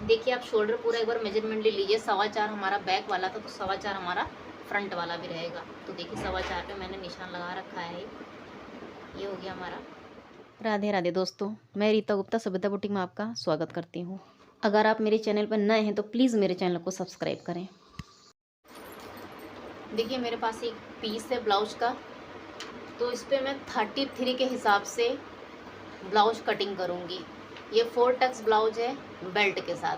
देखिए आप शोल्डर पूरा एक बार मेजरमेंट ले लीजिए। 4.25 हमारा बैक वाला था, तो 4.25 हमारा फ्रंट वाला भी रहेगा। तो देखिए 4.25 पे मैंने निशान लगा रखा है। ये हो गया हमारा। राधे राधे दोस्तों, मैं रीता गुप्ता सभ्यता बुटीक में आपका स्वागत करती हूँ। अगर आप मेरे चैनल पर नए हैं तो प्लीज़ मेरे चैनल को सब्सक्राइब करें। देखिए मेरे पास एक पीस है ब्लाउज का, तो इस पर मैं 33 के हिसाब से ब्लाउज कटिंग करूँगी। ये 4 टक्स ब्लाउज है बेल्ट के साथ।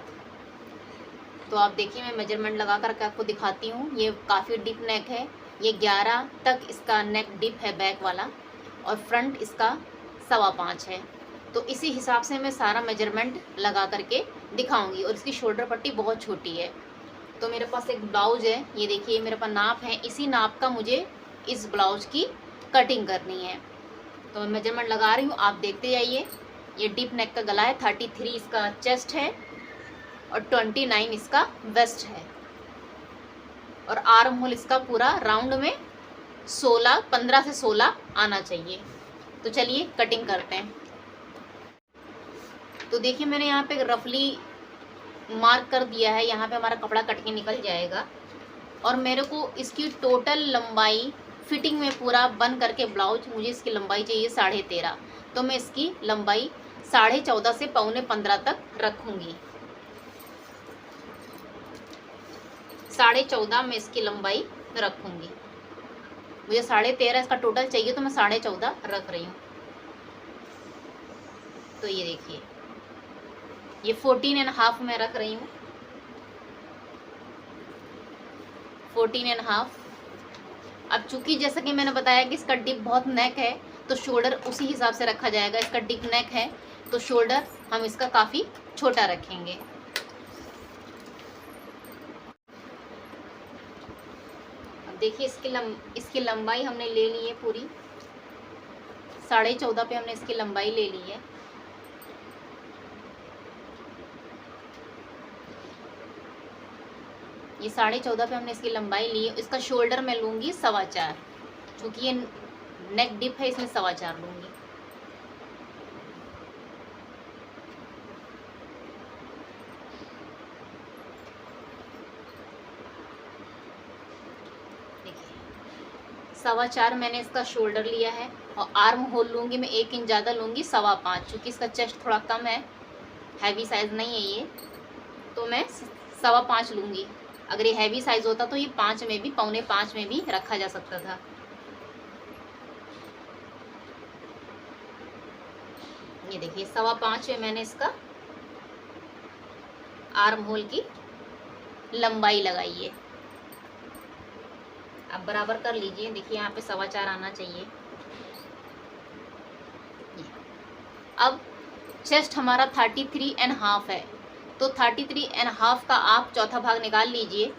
तो आप देखिए मैं मेजरमेंट लगा कर आपको दिखाती हूँ। ये काफ़ी डीप नेक है, ये 11 तक इसका नेक डीप है बैक वाला, और फ्रंट इसका 5.25 है। तो इसी हिसाब से मैं सारा मेजरमेंट लगा करके दिखाऊंगी। और इसकी शोल्डर पट्टी बहुत छोटी है। तो मेरे पास एक ब्लाउज है, ये देखिए मेरे पास नाप है, इसी नाप का मुझे इस ब्लाउज की कटिंग करनी है। तो मैं मेजरमेंट लगा रही हूँ, आप देखते जाइए। ये डीप नेक का गला है, 33 इसका चेस्ट है और 29 इसका वेस्ट है, और आर्म होल इसका पूरा राउंड में 15 से 16 आना चाहिए। तो चलिए कटिंग करते हैं। तो देखिए मैंने यहाँ पे रफली मार्क कर दिया है, यहाँ पे हमारा कपड़ा कट के निकल जाएगा। और मेरे को इसकी टोटल लंबाई फिटिंग में पूरा बन करके ब्लाउज, मुझे इसकी लंबाई चाहिए 13.5। तो मैं इसकी लंबाई 14.5 से 15.25 तक रखूँगी। 14.5 में इसकी लंबाई रखूँगी। मुझे 13.5 इसका टोटल चाहिए, तो मैं 14.5 रख रही हूँ। तो ये देखिए ये 14.5 में रख रही हूँ, 14.5। अब चूंकि जैसा कि मैंने बताया कि इसका डिप बहुत नेक है, तो शोल्डर उसी हिसाब से रखा जाएगा। इसका डिप नेक है तो शोल्डर हम इसका काफ़ी छोटा रखेंगे। अब देखिए इसकी लंबाई हमने ले ली है पूरी, 14.5 पे हमने इसकी लंबाई ले ली है। ये 14.5 पे हमने इसकी लंबाई ली है। इसका शोल्डर मैं लूँगी 4.25, क्योंकि ये नेक डिप है, इसमें 4.25 लूँगी। देखिए 4.25 मैंने इसका शोल्डर लिया है, और आर्म होल लूँगी मैं 1 इंच ज़्यादा लूँगी, 5.25, क्योंकि इसका चेस्ट थोड़ा कम है, हैवी साइज़ नहीं है ये, तो मैं 5.25 लूँगी। अगर ये हैवी साइज़ होता तो ये 5 में भी, 4.25 में भी रखा जा सकता था। ये देखिए 5.25 में मैंने इसका आर्म होल की लंबाई लगाई है। अब बराबर कर लीजिए। देखिए यहाँ पे 4.25 आना चाहिए। अब चेस्ट हमारा 33.5 है, तो 33.5 का आप चौथा भाग निकाल लीजिए,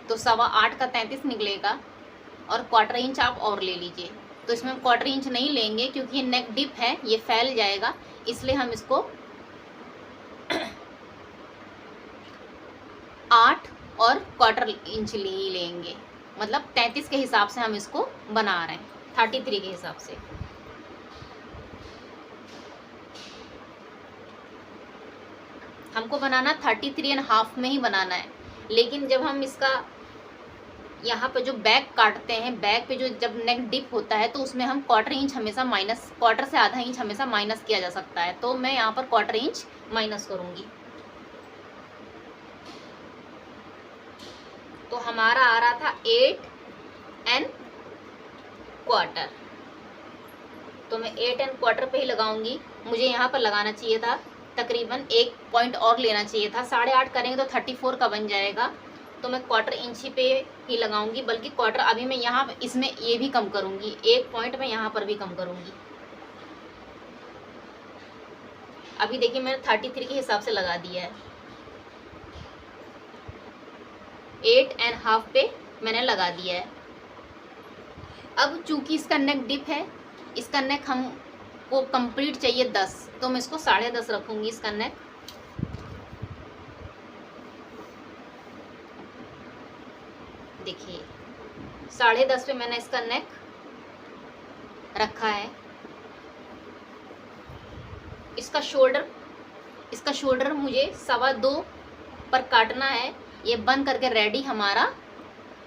तो 8.25 का 33 निकलेगा, और 1/4 इंच आप और ले लीजिए। तो इसमें हम 1/4 इंच नहीं लेंगे, क्योंकि ये नेक डिप है, ये फैल जाएगा, इसलिए हम इसको 8 और 1/4 इंच ही लेंगे। मतलब 33 के हिसाब से हम इसको बना रहे हैं, 33 के हिसाब से। हमको बनाना 33.5 में ही बनाना है। लेकिन जब हम इसका यहाँ पे जो बैक काटते हैं, बैक पे जो जब नेक डिप होता है, तो उसमें हम 1/4 इंच हमेशा माइनस, 1/4 से आधा इंच हमेशा माइनस किया जा सकता है। तो मैं यहाँ पर 1/4 इंच माइनस करूँगी। तो हमारा आ रहा था 8¼ तो मैं 8¼ पे ही लगाऊंगी। मुझे यहाँ पर लगाना चाहिए था तकरीबन 1 पॉइंट और लेना चाहिए था। 8.5 करेंगे तो 34 का बन जाएगा। तो मैं 1/4 इंच पे ही लगाऊंगी, बल्कि 1/4 अभी मैं यहाँ इसमें ये भी कम करूँगी, 1 पॉइंट मैं यहाँ पर भी कम करूँगी। अभी देखिए मैंने 33 के हिसाब से लगा दिया है, 8.5 पे मैंने लगा दिया है। अब चूंकि इसका नेक डिप है, इसका नेक हमको कंप्लीट चाहिए 10, तो मैं इसको 10.5 रखूँगी इसका नेक। देखिए 10.5 पे मैंने इसका नेक रखा है। इसका शोल्डर मुझे 2.25 पर काटना है। ये बन करके रेडी हमारा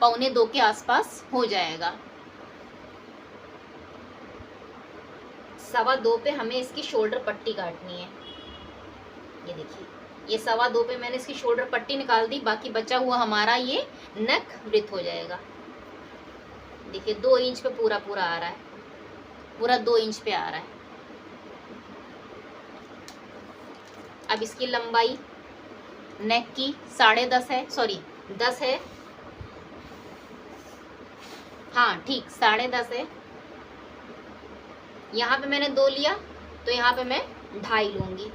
1:45 के आसपास हो जाएगा। 2:15 पे हमें इसकी शोल्डर पट्टी काटनी है। ये देखिए, ये 2:15 पे मैंने इसकी शोल्डर पट्टी निकाल दी। बाकी बचा हुआ हमारा ये नेक वृत्त हो जाएगा। देखिए 2 इंच पे पूरा पूरा आ रहा है, पूरा 2 इंच पे आ रहा है। अब इसकी लंबाई नेक की 10.5 है, सॉरी 10 है, हाँ ठीक 10.5 है। यहाँ पे मैंने 2 लिया तो यहाँ पे मैं 2.5 लूंगी,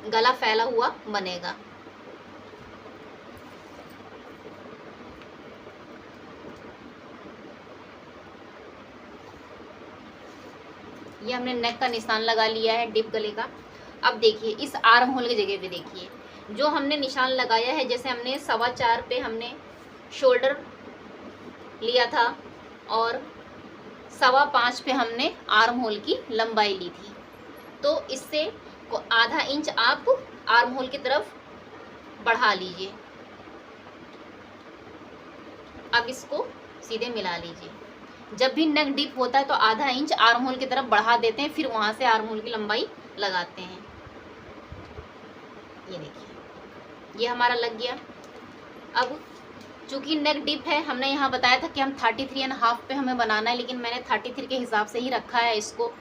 गला फैला हुआ बनेगा। ये हमने नेक का निशान लगा लिया है डिप गले का। अब देखिए इस आर्म होल की जगह पे देखिए जो हमने निशान लगाया है, जैसे हमने 4.25 पे हमने शोल्डर लिया था और 5.25 पे हमने आर्म होल की लंबाई ली थी, तो इससे आधा इंच आप आर्म होल की तरफ बढ़ा लीजिए। अब इसको सीधे मिला लीजिए। जब भी नेक डीप होता है तो आधा इंच आर्म होल की तरफ बढ़ा देते हैं, फिर वहां से आर्म होल की लंबाई लगाते हैं। ये देखिए ये हमारा लग गया। अब चूंकि नेक डीप है, हमने यहाँ बताया था कि हम 33.5 पे हमें बनाना है, लेकिन मैंने 33 के हिसाब से ही रखा है इसको।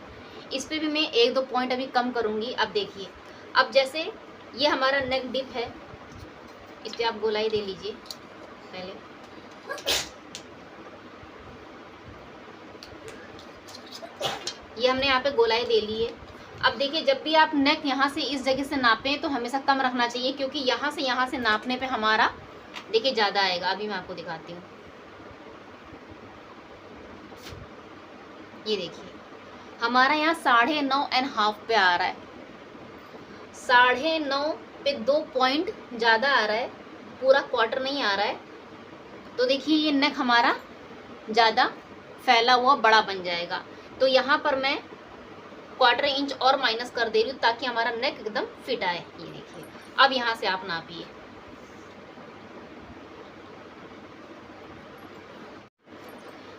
इस पे भी मैं 1-2 पॉइंट अभी कम करूँगी। अब देखिए, अब जैसे ये हमारा नेक डीप है, इस पर आप गोलाई दे लीजिए पहले। ये हमने यहाँ पे गोलाई दे ली है। अब देखिए जब भी आप नेक यहाँ से इस जगह से नापें तो हमेशा कम रखना चाहिए, क्योंकि यहाँ से नापने पे हमारा देखिए ज़्यादा आएगा। अभी मैं आपको दिखाती हूँ। ये देखिए हमारा यहाँ 9.5 पे आ रहा है, 9.5 पे 2 पॉइंट ज़्यादा आ रहा है, पूरा क्वार्टर नहीं आ रहा है। तो देखिए ये नेक हमारा ज़्यादा फैला हुआ बड़ा बन जाएगा। तो यहाँ पर मैं 1/4 इंच और माइनस कर दे रही हूँ ताकि हमारा नेक एकदम फिट आए। ये देखिए अब यहाँ से आप नापिए।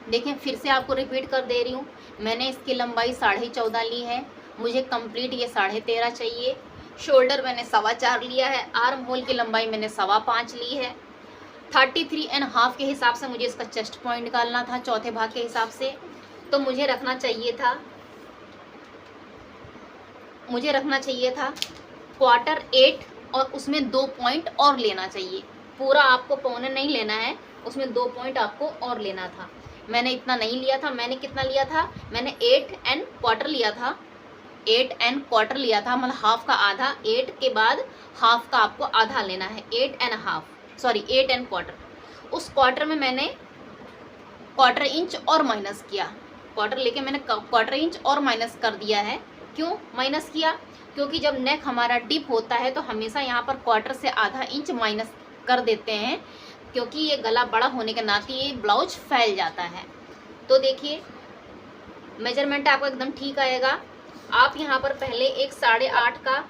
देखिए फिर से आपको रिपीट कर दे रही हूँ, मैंने इसकी लंबाई 14.5 ली है, मुझे कंप्लीट ये 13.5 चाहिए। शोल्डर मैंने 4.25 लिया है, आर्म होल की लंबाई मैंने 5.25 ली है। 33.5 के हिसाब से मुझे इसका चेस्ट पॉइंट निकालना था, चौथे भाग के हिसाब से। तो मुझे रखना चाहिए था 1/4 और उसमें 2 पॉइंट और लेना चाहिए। पूरा आपको पौने नहीं लेना है, उसमें 2 पॉइंट आपको और लेना था। मैंने इतना नहीं लिया था। मैंने कितना लिया था? मैंने 8¼ लिया था। 8¼ लिया था, मतलब हाफ का आधा। 8 के बाद हाफ का आपको आधा लेना है, 8¼ उस क्वार्टर में मैंने 1/4 इंच और माइनस किया। क्वार्टर लेके मैंने 1/4 इंच और माइनस कर दिया है। क्यों माइनस किया? क्योंकि जब नेक हमारा डीप होता है तो हमेशा यहाँ पर 1/4 से आधा इंच माइनस कर देते हैं, क्योंकि ये गला बड़ा होने के नाते ये ब्लाउज फैल जाता है। तो देखिए मेजरमेंट आपका एकदम ठीक आएगा। आप यहाँ पर पहले एक 8.5 का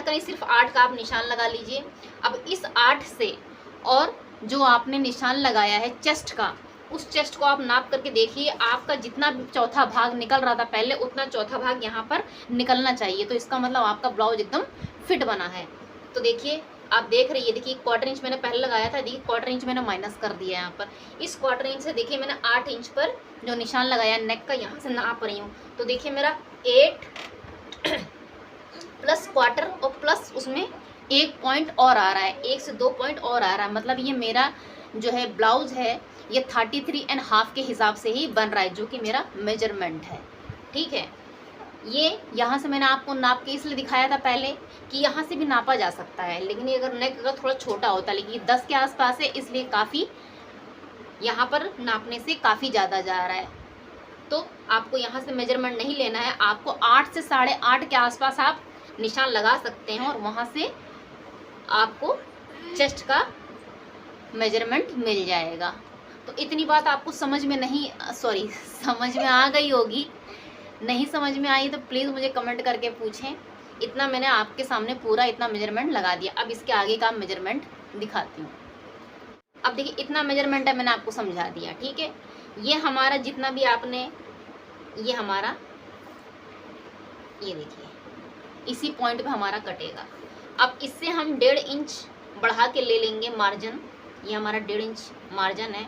नहीं, सिर्फ 8 का आप निशान लगा लीजिए। अब इस 8 से और जो आपने निशान लगाया है चेस्ट का, उस चेस्ट को आप नाप करके देखिए। आपका जितना चौथा भाग निकल रहा था पहले, उतना चौथा भाग यहाँ पर निकलना चाहिए। तो इसका मतलब आपका ब्लाउज एकदम फिट बना है। तो देखिए आप देख रही है, देखिए 1/4 इंच मैंने पहले लगाया था, देखिए 1/4 इंच मैंने माइनस कर दिया यहाँ पर। इस 1/4 इंच से देखिए मैंने 8 इंच पर जो निशान लगाया नेक का, यहाँ से नाप रही हूँ। तो देखिए मेरा 8 प्लस 1/4 और प्लस उसमें 1 पॉइंट और आ रहा है, 1 से 2 पॉइंट और आ रहा है। मतलब ये मेरा जो है ब्लाउज है ये 33.5 के हिसाब से ही बन रहा है, जो कि मेरा मेजरमेंट है। ठीक है, ये यहाँ से मैंने आपको नाप के इसलिए दिखाया था पहले कि यहाँ से भी नापा जा सकता है, लेकिन ये अगर नेक अगर थोड़ा छोटा होता, लेकिन ये 10 के आसपास है, इसलिए काफ़ी यहाँ पर नापने से काफ़ी ज़्यादा जा रहा है। तो आपको यहाँ से मेजरमेंट नहीं लेना है, आपको 8 से 8.5 के आसपास आप निशान लगा सकते हैं और वहाँ से आपको चेस्ट का मेजरमेंट मिल जाएगा। तो इतनी बात आपको समझ में समझ में आ गई होगी। नहीं समझ में आई तो प्लीज़ मुझे कमेंट करके पूछें इतना मैंने आपके सामने पूरा इतना मेजरमेंट लगा दिया। अब इसके आगे का मेजरमेंट दिखाती हूँ। अब देखिए इतना मेजरमेंट है, मैंने आपको समझा दिया, ठीक है। ये हमारा जितना भी आपने, ये हमारा, ये देखिए इसी पॉइंट पे हमारा कटेगा। अब इससे हम 1.5 इंच बढ़ा के ले लेंगे मार्जिन। ये हमारा 1.5 इंच मार्जिन है।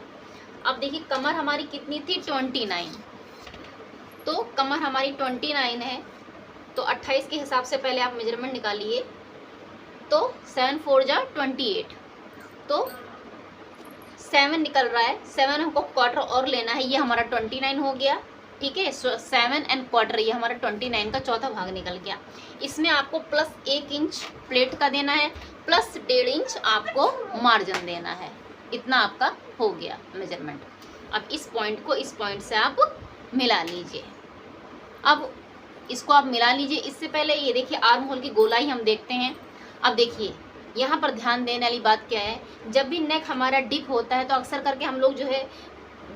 अब देखिए कमर हमारी कितनी थी, 29, तो कमर हमारी 29 है, तो 28 के हिसाब से पहले आप मेजरमेंट निकालिए। तो 7 4 जा 28, तो 7 निकल रहा है। 7 हमको क्वार्टर और लेना है, ये हमारा 29 हो गया, ठीक है। 7 एंड क्वार्टर, ये हमारा 29 का चौथा भाग निकल गया। इसमें आपको प्लस 1 इंच प्लेट का देना है, प्लस 1.5 इंच आपको मार्जिन देना है। इतना आपका हो गया मेजरमेंट। अब इस पॉइंट को इस पॉइंट से आप मिला लीजिए। अब इसको आप मिला लीजिए। इससे पहले ये देखिए आर्म होल की गोलाई हम देखते हैं। अब देखिए यहाँ पर ध्यान देने वाली बात क्या है, जब भी नेक हमारा डिप होता है तो अक्सर करके हम लोग जो है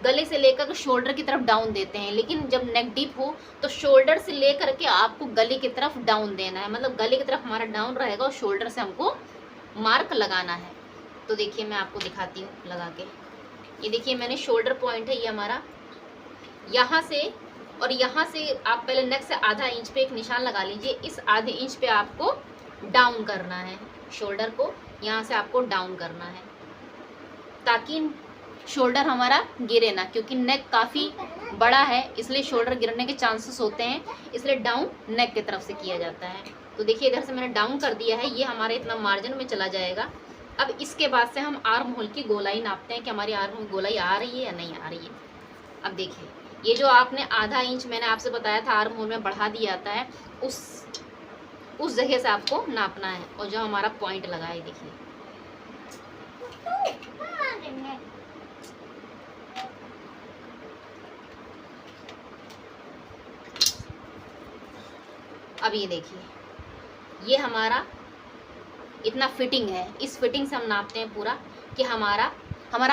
गले से लेकर शोल्डर की तरफ डाउन देते हैं, लेकिन जब नेक डीप हो तो शोल्डर से लेकर के आपको गले की तरफ डाउन देना है, मतलब गले की तरफ हमारा डाउन रहेगा और शोल्डर से हमको मार्क लगाना है। तो देखिए मैं आपको दिखाती हूँ लगा के। ये देखिए मैंने शोल्डर पॉइंट है ये हमारा, यहाँ से और यहाँ से आप पहले नेक से आधा इंच पे एक निशान लगा लीजिए। इस आधे इंच पे आपको डाउन करना है, शोल्डर को यहाँ से आपको डाउन करना है ताकि शोल्डर हमारा गिरे ना, क्योंकि नेक काफ़ी बड़ा है इसलिए शोल्डर गिरने के चांसेस होते हैं, इसलिए डाउन नेक की तरफ से किया जाता है। तो देखिए इधर से मैंने डाउन कर दिया है, ये हमारे इतना मार्जिन में चला जाएगा। अब इसके बाद से हम आर्म होल की गोलाई नापते हैं कि हमारी आर्म होल गोलाई आ रही है या नहीं आ रही है। अब देखिए ये जो आपने आधा इंच मैंने आपसे बताया था आर्म होल में बढ़ा दिया जाता है, उस जगह से आपको नापना है और जो हमारा पॉइंट लगा है देखिए। अब ये देखिए ये हमारा इतना फिटिंग है, इस फिटिंग से हम नापते हैं पूरा कि हमारा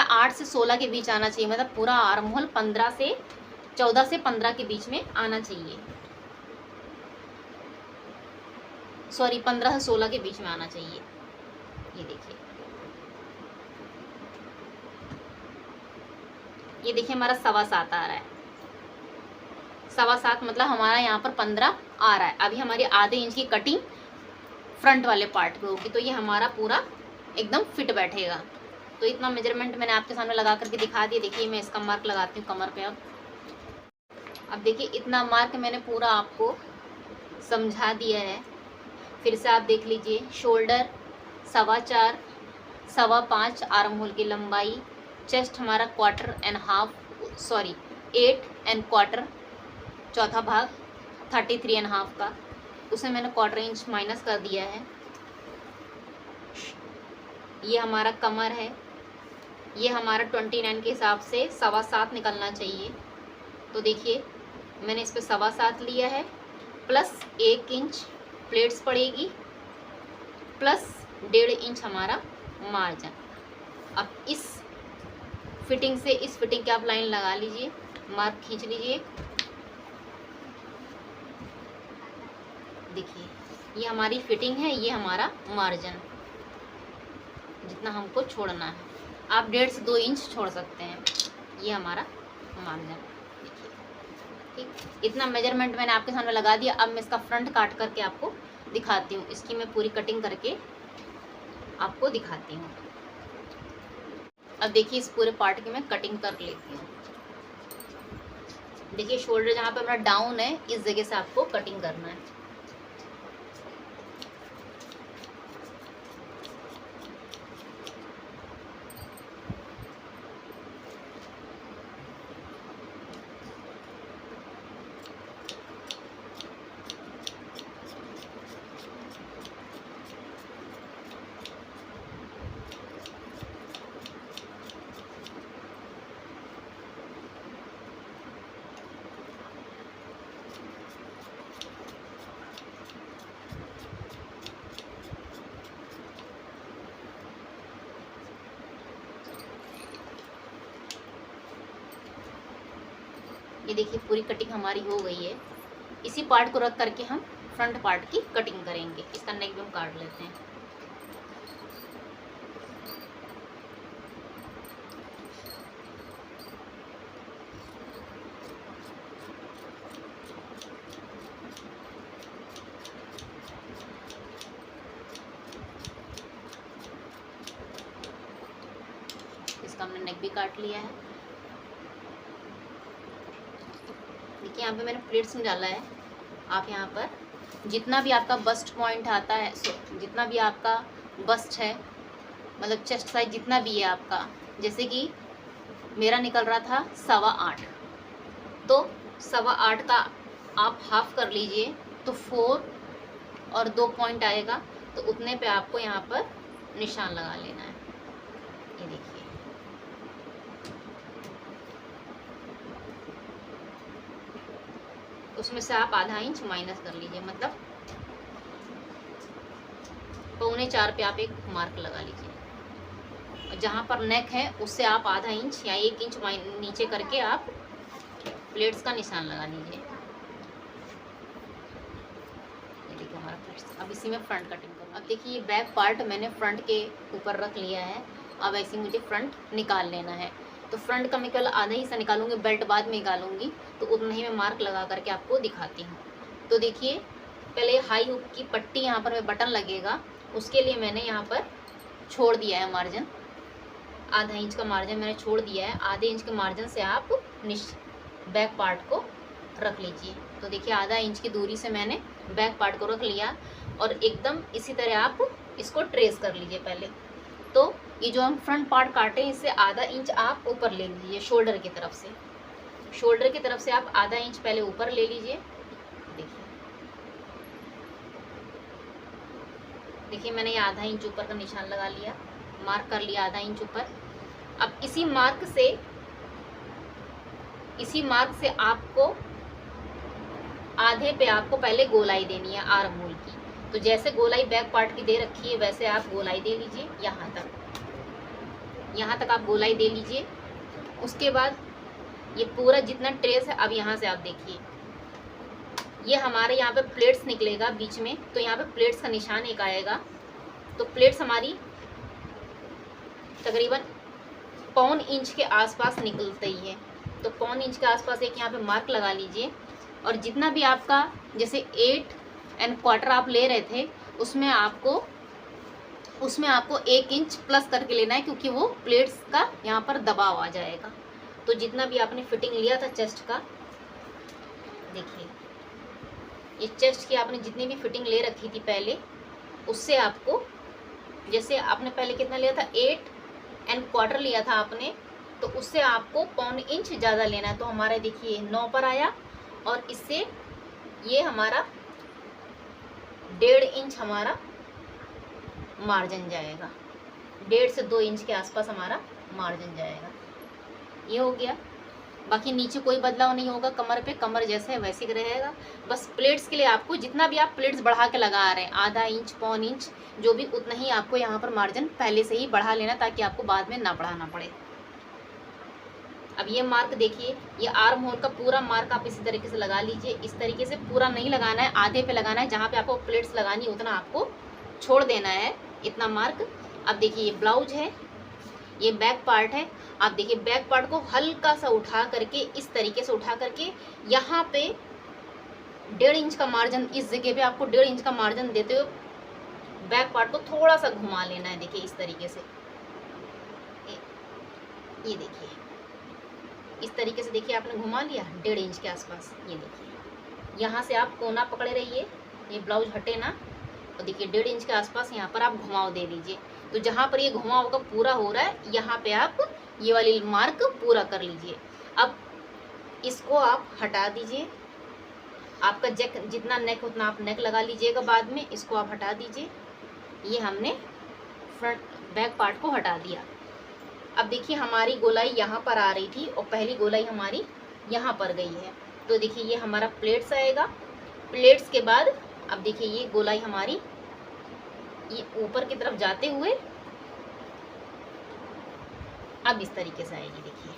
8 से 16 के बीच आना चाहिए, मतलब पूरा आर्म होल 14 से 15 के बीच में आना चाहिए, सॉरी 15 से 16 के बीच में आना चाहिए। ये देखिए हमारा 7.25 आ रहा है, 7.25 मतलब हमारा यहाँ पर 15 आ रहा है। अभी हमारी आधे इंच की कटिंग फ्रंट वाले पार्ट पे होगी, तो ये हमारा पूरा एकदम फिट बैठेगा। तो इतना मेजरमेंट मैंने आपके सामने लगा करके दिखा दिया। देखिए मैं इसका मार्क लगाती हूँ कमर पे। अब देखिए इतना मार्क मैंने पूरा आपको समझा दिया है, फिर से आप देख लीजिए। शोल्डर 4.25, 5.25 आर्म होल की लंबाई, चेस्ट हमारा 8 एंड क्वार्टर, चौथा भाग 33.5 का, उसे मैंने 1/4 इंच माइनस कर दिया है। ये हमारा कमर है, ये हमारा 29 के हिसाब से 7.25 निकलना चाहिए। तो देखिए मैंने इस पर 7.25 लिया है, प्लस 1 इंच प्लेट्स पड़ेगी, प्लस 1.5 इंच हमारा मार्जिन। अब इस फिटिंग से इस फिटिंग की आप लाइन लगा लीजिए, मार्क खींच लीजिए। देखिए ये हमारी फिटिंग है, ये हमारा मार्जिन जितना हमको छोड़ना है। आप 1.5 से 2 इंच छोड़ सकते हैं, ये हमारा मार्जिन। देखिए ठीक, इतना मेजरमेंट मैंने आपके सामने लगा दिया। अब मैं इसका फ्रंट काट करके आपको दिखाती हूँ, इसकी मैं पूरी कटिंग करके आपको दिखाती हूँ। अब देखिए इस पूरे पार्ट की मैं कटिंग कर लेती हूँ। देखिए शोल्डर जहाँ पे हमारा डाउन है इस जगह से आपको कटिंग करना है। ये देखिए पूरी कटिंग हमारी हो गई है। इसी पार्ट को रख करके हम फ्रंट पार्ट की कटिंग करेंगे। इसका नेक भी हम काट लेते हैं। इसका हमने नेक भी काट लिया है। देखिए यहाँ पे मैंने प्लेट्स में डाला है। आप यहाँ पर जितना भी आपका बस्ट पॉइंट आता है, जितना भी आपका बस्ट है, मतलब चेस्ट साइज जितना भी है आपका, जैसे कि मेरा निकल रहा था 8.25, तो 8.25 का आप हाफ कर लीजिए तो 4 और 2 पॉइंट आएगा, तो उतने पे आपको यहाँ पर निशान लगा लेना है। ये देखिए, उसमें से आप आधा इंच माइनस कर लीजिए, मतलब 3.25 पे आप एक मार्क लगा लीजिए। और जहाँ पर नेक है उससे आप आधा इंच या 1 इंच नीचे करके आप प्लेट्स का निशान लगा लीजिए। ये देखिए हमारा प्लेट्स। अब इसी में फ्रंट कटिंग करूँ। अब देखिए ये बैक पार्ट मैंने फ्रंट के ऊपर रख लिया है। अब ऐसे मुझे फ्रंट निकाल लेना है। तो फ्रंट का मैं केवल आधा ही सा निकालूंगी, बेल्ट बाद में निकालूंगी, तो उतना ही मैं मार्क लगा करके आपको दिखाती हूँ। तो देखिए पहले हाई हुक की पट्टी यहाँ पर में बटन लगेगा, उसके लिए मैंने यहाँ पर छोड़ दिया है मार्जिन, आधा इंच का मार्जिन मैंने छोड़ दिया है। आधे इंच के मार्जिन से आप बैक पार्ट को रख लीजिए। तो देखिए आधा इंच की दूरी से मैंने बैक पार्ट को रख लिया और एकदम इसी तरह आप इसको ट्रेस कर लीजिए पहले। तो ये जो हम फ्रंट पार्ट काटे इससे आधा इंच आप ऊपर ले लीजिए, शोल्डर की तरफ से। शोल्डर की तरफ से आप आधा इंच पहले ऊपर ले लीजिए। देखिए मैंने ये आधा इंच ऊपर का निशान लगा लिया, मार्क कर लिया आधा इंच ऊपर। अब इसी मार्क से आपको आधे पे आपको पहले गोलाई देनी है आर्म होल की। तो जैसे गोलाई बैक पार्ट की दे रखी है वैसे आप गोलाई दे लीजिए, यहाँ तक आप गोलाई दे लीजिए। उसके बाद ये पूरा जितना ट्रेस है, अब यहाँ से आप देखिए ये हमारे यहाँ पे प्लेट्स निकलेगा बीच में, तो यहाँ पे प्लेट्स का निशान एक आएगा। तो प्लेट्स हमारी तकरीबन 1.25 इंच के आसपास निकलते ही है। तो 1.25 इंच के आसपास एक यहाँ पे मार्क लगा लीजिए। और जितना भी आपका जैसे 8.25 आप ले रहे थे उसमें आपको 1 इंच प्लस करके लेना है, क्योंकि वो प्लेट्स का यहाँ पर दबाव आ जाएगा। तो जितना भी आपने फिटिंग लिया था चेस्ट का, देखिए ये चेस्ट की आपने जितनी भी फिटिंग ले रखी थी पहले, उससे आपको, जैसे आपने पहले कितना लिया था 8.25 लिया था आपने, तो उससे आपको 1.25 इंच ज़्यादा लेना है। तो हमारा देखिए 9 पर आया और इससे ये हमारा 1.5 इंच हमारा मार्जिन जाएगा, 1.5 से 2 इंच के आसपास हमारा मार्जिन जाएगा। ये हो गया। बाकी नीचे कोई बदलाव नहीं होगा, कमर पे कमर जैसे है वैसे ही रहेगा। बस प्लेट्स के लिए आपको जितना भी आप प्लेट्स बढ़ा के लगा रहे हैं, आधा इंच 1.25 इंच जो भी, उतना ही आपको यहाँ पर मार्जिन पहले से ही बढ़ा लेना, ताकि आपको बाद में ना बढ़ाना पड़े। अब ये मार्क देखिए, ये आर्म होल का पूरा मार्क आप इसी तरीके से लगा लीजिए। इस तरीके से पूरा नहीं लगाना है, आधे पे लगाना है, जहाँ पे आपको प्लेट्स लगानी है उतना आपको छोड़ देना है, इतना मार्क। अब देखिए ये ब्लाउज है, ये बैक पार्ट है। आप देखिए बैक पार्ट को हल्का सा उठा करके, इस तरीके से उठा करके यहाँ पे 1.5 इंच का मार्जिन, इस जगह पे आपको 1.5 इंच का मार्जिन देते हुए बैक पार्ट को थोड़ा सा घुमा लेना है। देखिए इस तरीके से, ये देखिए इस तरीके से, देखिए आपने घुमा लिया 1.5 इंच के आसपास। ये देखिए यहाँ से आप कोना पकड़े रहिए, ये ब्लाउज हटे ना, और देखिए 1.5 इंच के आसपास यहाँ पर आप घुमाव दे दीजिए। तो जहाँ पर ये घुमाव का पूरा हो रहा है, यहाँ पे आप ये वाली मार्क पूरा कर लीजिए। अब इसको आप हटा दीजिए, आपका जैक जितना नेक उतना आप नेक लगा लीजिएगा बाद में, इसको आप हटा दीजिए। ये हमने फ्रंट बैक पार्ट को हटा दिया। अब देखिए हमारी गोलाई यहाँ पर आ रही थी और पहली गोलाई हमारी यहाँ पर गई है। तो देखिए ये हमारा प्लेट्स आएगा। प्लेट्स के बाद अब देखिए ये गोलाई हमारी ये ऊपर की तरफ जाते हुए अब इस तरीके से आएगी। देखिए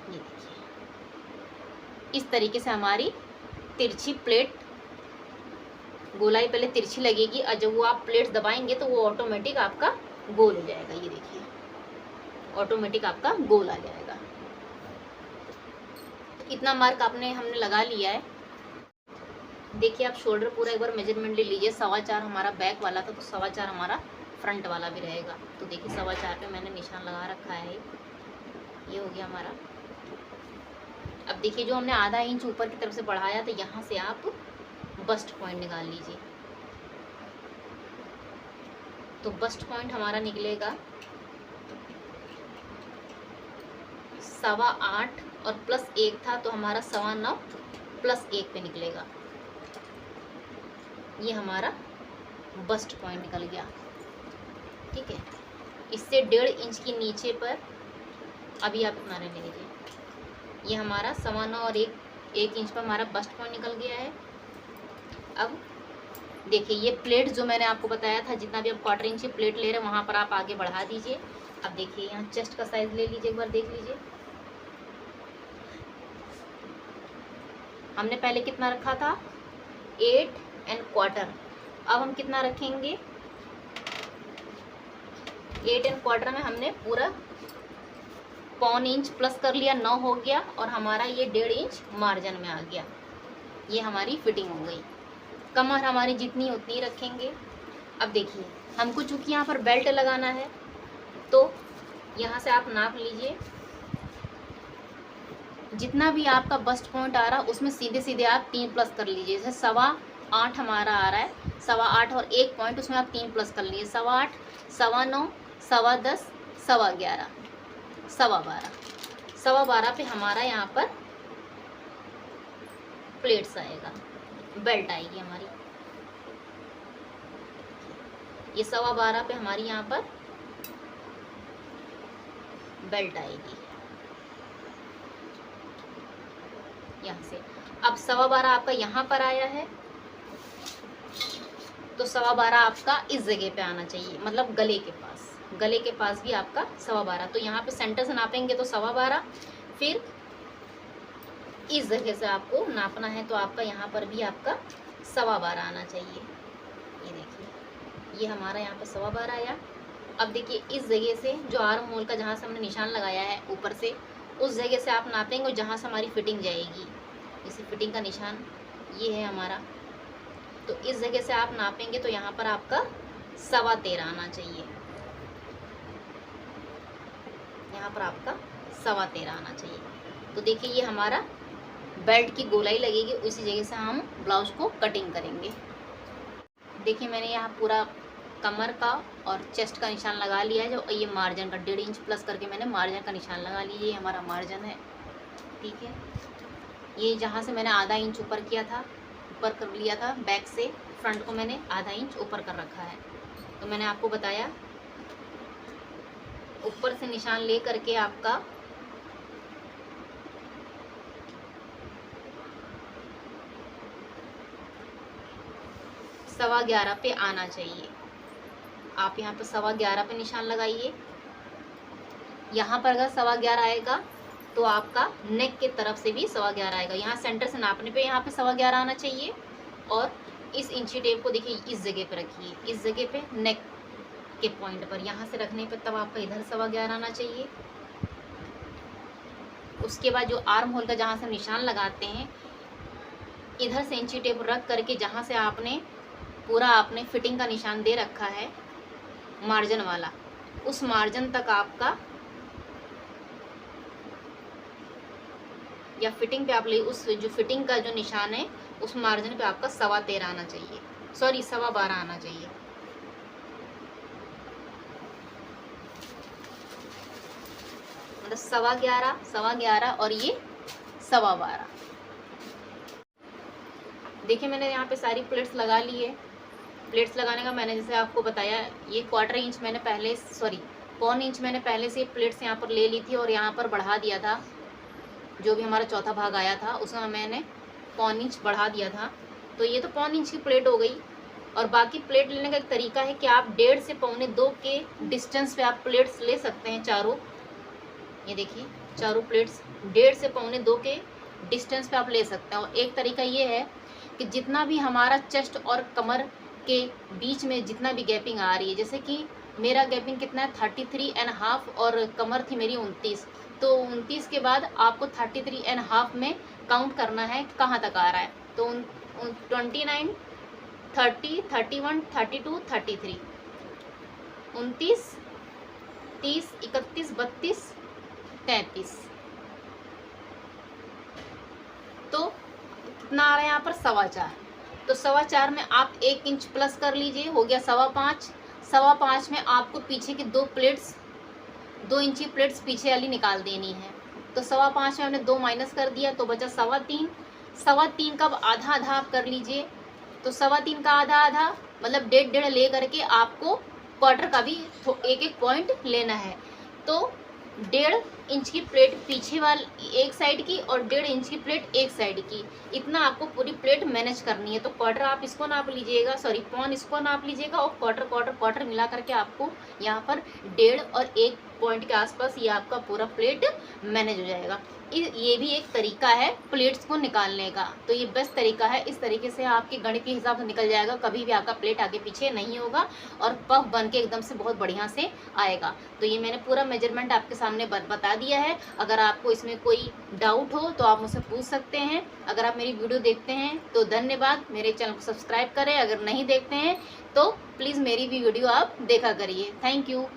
ये देखिए इस तरीके से हमारी तिरछी प्लेट, गोलाई पहले तिरछी लगेगी और जब वो आप प्लेट्स दबाएंगे तो वो ऑटोमेटिक आपका गोल हो जाएगा। ये देखिए ऑटोमेटिक आपका गोल आ जाएगा। इतना मार्क हमने लगा लिया है। देखिए आप शोल्डर पूरा एक बार मेजरमेंट ले लीजिए। 4.25 हमारा बैक वाला था, तो 4.25 हमारा फ्रंट वाला भी रहेगा। तो देखिए 4.25 पे मैंने निशान लगा रखा है। ये हो गया हमारा। अब देखिए जो हमने आधा इंच ऊपर की तरफ से बढ़ाया, तो यहाँ से आप बस्ट पॉइंट निकाल लीजिए। तो बस्ट पॉइंट हमारा निकलेगा 8.25 और प्लस 1 था, तो हमारा 9.25 प्लस 1 पे निकलेगा। ये हमारा बस्ट पॉइंट निकल गया। ठीक है, इससे 1.5 इंच की नीचे पर अभी आप इतना ले लीजिए। ये हमारा 9.25 और 1 इंच पर हमारा बस्ट पॉइंट निकल गया है। अब देखिए ये प्लेट जो मैंने आपको बताया था, जितना भी आप 1/4 इंच की प्लेट ले रहे हैं वहाँ पर आप आगे बढ़ा दीजिए। अब देखिए यहाँ चेस्ट का साइज ले लीजिए, एक बार देख लीजिए। हमने पहले कितना रखा था 8¼ अब हम कितना रखेंगे 8¼ में हमने पूरा 1/4 इंच प्लस कर लिया, 9 हो गया और हमारा ये 1.5 इंच मार्जिन में आ गया। ये हमारी फिटिंग हो गई। कमर हमारी जितनी उतनी रखेंगे। अब देखिए हमको चूंकि यहाँ पर बेल्ट लगाना है, तो यहाँ से आप नाप लीजिए। जितना भी आपका बस्ट पॉइंट आ रहा है उसमें सीधे सीधे आप 3 प्लस कर लीजिए। जैसे 8.25 हमारा आ रहा है, 8.25 और 1 पॉइंट उसमें आप 3 प्लस कर लीजिए। 8.25, 9.25, 10.25, 11.25, 12.25 पे हमारा यहाँ पर प्लेट्स आएगा, बेल्ट आएगी हमारी। ये 12.25 पे हमारी यहाँ पर बेल्ट आएगी यहाँ से। अब 12.25 आपका यहाँ पर आया है, तो 12.25 आपका इस जगह पे आना चाहिए, मतलब गले के पास भी आपका 12.25। तो यहाँ पे सेंटर से नापेंगे तो 12.25, फिर इस जगह से आपको नापना है, तो आपका यहाँ पर भी आपका 12.25 आना चाहिए। ये देखिए ये हमारा यहाँ पे 12.25 आया। अब देखिए इस जगह से जो आर्म होल का जहाँ से हमने निशान लगाया है ऊपर से, उस जगह से आप नापेंगे और जहाँ से हमारी फिटिंग जाएगी, जैसे फिटिंग का निशान ये है हमारा, तो इस जगह से आप नापेंगे तो यहाँ पर आपका 13.25 आना चाहिए। यहाँ पर आपका 13.25 आना चाहिए। तो देखिए ये हमारा बेल्ट की गोलाई लगेगी, उसी जगह से हम ब्लाउज को कटिंग करेंगे। देखिए मैंने यहाँ पूरा कमर का और चेस्ट का निशान लगा लिया है। जो ये मार्जिन का 1.5 इंच प्लस करके मैंने मार्जिन का निशान लगा लिया। ये हमारा मार्जिन है। ठीक है, ये जहाँ से मैंने आधा इंच ऊपर किया था, ऊपर कर लिया था, बैक से फ्रंट को मैंने आधा इंच ऊपर कर रखा है। तो मैंने आपको बताया ऊपर से निशान ले करके आपका सवा 11 पे आना चाहिए। आप यहाँ पे 11:15 पे निशान लगाइए। यहाँ पर अगर 11:15 आएगा तो आपका नेक के तरफ से भी 11:15 आएगा। यहाँ सेंटर से नापने पे यहाँ पे 11:15 आना चाहिए। और इस इंची टेप को देखिए इस जगह पे रखिए, इस जगह पे नेक के पॉइंट पर, यहाँ से रखने पे तब आपका इधर 11:15 आना चाहिए। उसके बाद जो आर्म होल का जहाँ से निशान लगाते हैं, इधर से इंची टेप रख करके जहाँ से आपने पूरा आपने फिटिंग का निशान दे रखा है मार्जिन वाला, उस मार्जिन तक आपका, या फिटिंग पे आप ले, उस जो फिटिंग का जो निशान है उस मार्जिन पे आपका 13.25 आना चाहिए, सॉरी 12.15 आना चाहिए। मतलब 11:15, 11:15 और ये 12.15। देखिए मैंने यहाँ पे सारी प्लेट्स लगा ली है। प्लेट्स लगाने का मैंने जैसे आपको बताया, ये 1/4 इंच मैंने पहले, सॉरी 1/4 इंच मैंने पहले से प्लेट्स यहाँ पर ले ली थी और यहाँ पर बढ़ा दिया था। जो भी हमारा चौथा भाग आया था उसमें मैंने 1/4 इंच बढ़ा दिया था। तो ये तो 1/4 इंच की प्लेट हो गई। और बाकी प्लेट लेने का एक तरीका है कि आप 1.5 से 1.25 के डिस्टेंस पे आप प्लेट्स ले सकते हैं चारों। ये देखिए चारों प्लेट्स 1.5 से 1.25 के डिस्टेंस पे आप ले सकते हैं। और एक तरीका ये है कि जितना भी हमारा चेस्ट और कमर के बीच में जितना भी गैपिंग आ रही है, जैसे कि मेरा गैपिंग कितना है 33.5 और कमर थी मेरी 29, तो 29 के बाद आपको 33.5 में काउंट करना है कहाँ तक आ रहा है। तो 29, 30, 31, 32, 33, 29, 30, 31, 32, 33, तो कितना आ रहा है यहाँ पर 4.25। तो 4.25 में आप 1 इंच प्लस कर लीजिए, हो गया 5.25। 5.25 में आपको पीछे की 2 इंची प्लेट्स पीछे वाली निकाल देनी है। तो 5.25 में हमने 2 माइनस कर दिया तो बचा 3.25। 3.25 का आधा आधा आप कर लीजिए। तो 3.25 का आधा आधा मतलब 1.5 ले करके आपको क्वार्टर का भी एक एक पॉइंट लेना है। तो 1.5 इंच की प्लेट पीछे वाली एक साइड की और 1.5 इंच की प्लेट एक साइड की, इतना आपको पूरी प्लेट मैनेज करनी है। तो क्वार्टर आप इसको नाप लीजिएगा, सॉरी पौन इसको नाप लीजिएगा, और क्वार्टर क्वार्टर क्वार्टर मिला करके आपको यहाँ पर 1.5 और 1 पॉइंट के आसपास ये आपका पूरा प्लेट मैनेज हो जाएगा। ये भी एक तरीका है प्लेट्स को निकालने का, तो ये बेस्ट तरीका है। इस तरीके से आपके गणित के हिसाब से निकल जाएगा, कभी भी आपका प्लेट आगे पीछे नहीं होगा और पफ बन के एकदम से बहुत बढ़िया से आएगा। तो ये मैंने पूरा मेजरमेंट आपके सामने बता दिया है। अगर आपको इसमें कोई डाउट हो तो आप मुझसे पूछ सकते हैं। अगर आप मेरी वीडियो देखते हैं तो धन्यवाद, मेरे चैनल को सब्सक्राइब करें। अगर नहीं देखते हैं तो प्लीज़ मेरी भी वीडियो आप देखा करिए। Thank you.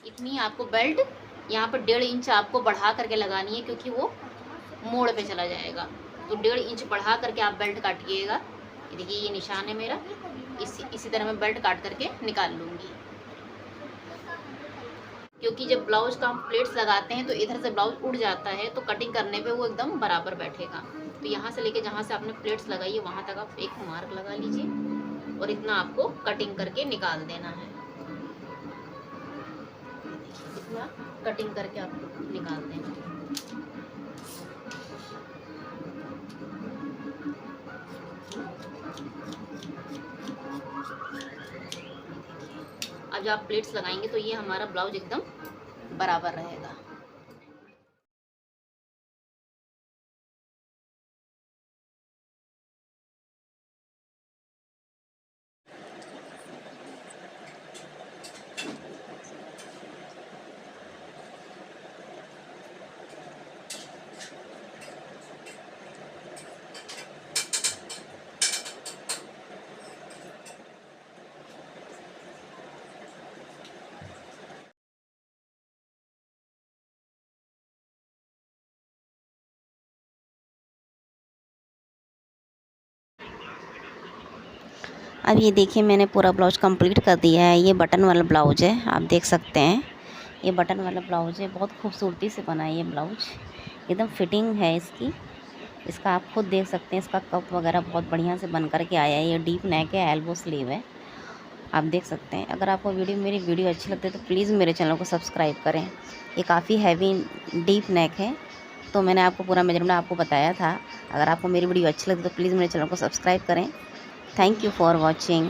इतनी आपको बेल्ट यहाँ पर 1.5 इंच आपको बढ़ा करके लगानी है, क्योंकि वो मोड़ पे चला जाएगा। तो 1.5 इंच बढ़ा करके आप बेल्ट काटिएगा। देखिए ये निशान है मेरा, इसी तरह मैं बेल्ट काट करके निकाल लूँगी। क्योंकि जब ब्लाउज का हम प्लेट्स लगाते हैं तो इधर से ब्लाउज उड़ जाता है, तो कटिंग करने पे वो एकदम बराबर बैठेगा। तो यहाँ से लेके जहाँ से आपने प्लेट्स लगाई है वहाँ तक आप एक मार्क लगा लीजिए और इतना आपको कटिंग करके निकाल देना है। इतना कटिंग करके आपको निकाल देना है। अब जब आप प्लेट्स लगाएंगे तो ये हमारा ब्लाउज एकदम बराबर रहेगा। अब ये देखिए मैंने पूरा ब्लाउज कंप्लीट कर दिया है। ये बटन वाला ब्लाउज है, आप देख सकते हैं ये बटन वाला ब्लाउज है। बहुत खूबसूरती से बना है ये ब्लाउज, एकदम फिटिंग है इसकी। इसका आप खुद देख सकते हैं, इसका कप वगैरह बहुत बढ़िया से बन कर के आया है। ये डीप नेक है, एल्बो स्लीव है, आप देख सकते हैं। अगर आपको मेरी वीडियो अच्छी लगती है तो प्लीज़ मेरे चैनल को सब्सक्राइब करें। ये काफ़ी हैवी डीप नेक है, तो मैंने आपको पूरा मेजरमेंट आपको बताया था। अगर आपको मेरी वीडियो अच्छी लगती है तो प्लीज़ मेरे चैनल को सब्सक्राइब करें। Thank you for watching.